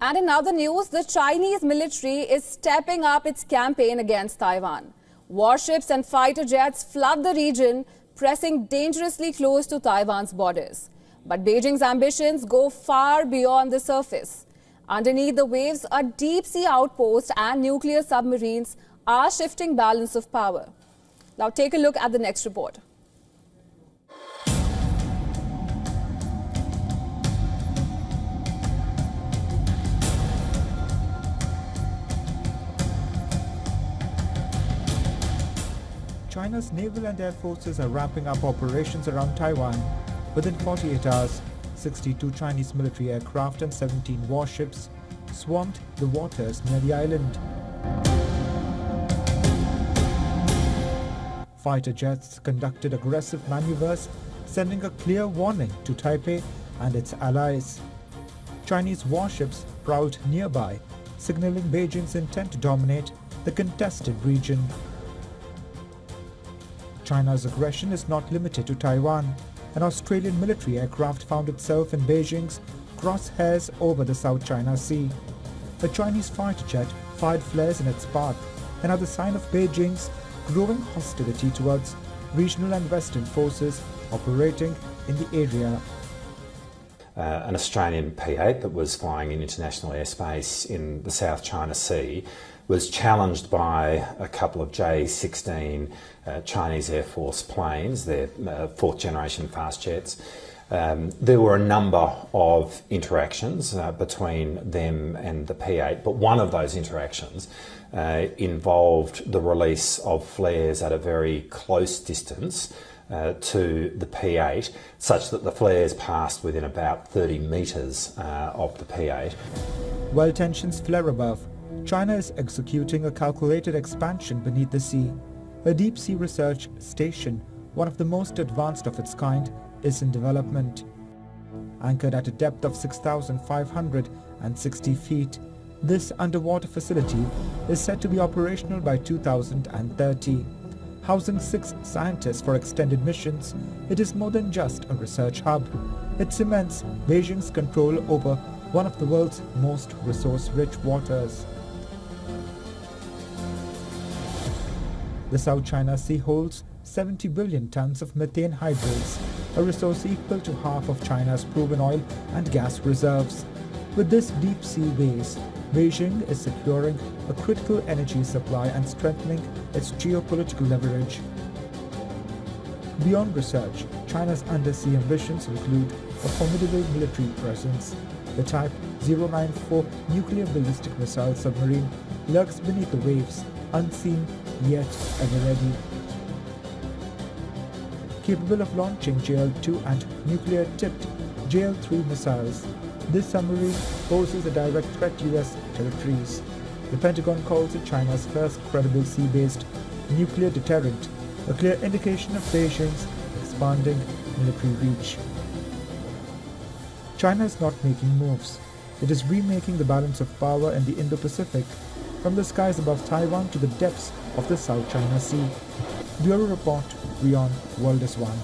And in other news, the Chinese military is stepping up its campaign against Taiwan. Warships and fighter jets flood the region, pressing dangerously close to Taiwan's borders. But Beijing's ambitions go far beyond the surface. Underneath the waves, a deep-sea outpost and nuclear submarines are shifting balance of power. Now take a look at the next report. China's naval and air forces are ramping up operations around Taiwan. Within 48 hours, 62 Chinese military aircraft and 17 warships swamped the waters near the island. Fighter jets conducted aggressive maneuvers, sending a clear warning to Taipei and its allies. Chinese warships prowled nearby, signaling Beijing's intent to dominate the contested region. China's aggression is not limited to Taiwan. An Australian military aircraft found itself in Beijing's crosshairs over the South China Sea. A Chinese fighter jet fired flares in its path, another sign of Beijing's growing hostility towards regional and Western forces operating in the area. An Australian P-8 that was flying in international airspace in the South China Sea was challenged by a couple of J-16 Chinese Air Force planes, their fourth generation fast jets. There were a number of interactions between them and the P-8, but one of those interactions involved the release of flares at a very close distance to the P-8, such that the flares passed within about 30 metres of the P-8. While tensions flare above, China is executing a calculated expansion beneath the sea. A deep-sea research station, one of the most advanced of its kind, is in development. Anchored at a depth of 6,560 feet, this underwater facility is set to be operational by 2030. Housing 6 scientists for extended missions, it is more than just a research hub. It cements Beijing's control over one of the world's most resource-rich waters. The South China Sea holds 70 billion tons of methane hydrates, a resource equal to half of China's proven oil and gas reserves. With this deep-sea base, Beijing is securing a critical energy supply and strengthening its geopolitical leverage. Beyond research, China's undersea ambitions include a formidable military presence. The Type 094 nuclear ballistic missile submarine lurks beneath the waves, unseen yet ever ready. Capable of launching JL-2 and nuclear-tipped JL-3 missiles, this submarine poses a direct threat to US territories. The Pentagon calls it China's first credible sea-based nuclear deterrent, a clear indication of Beijing's expanding military reach. China is not making moves. It is remaking the balance of power in the Indo-Pacific, from the skies above Taiwan to the depths of the South China Sea. Bureau Report, WION World is One.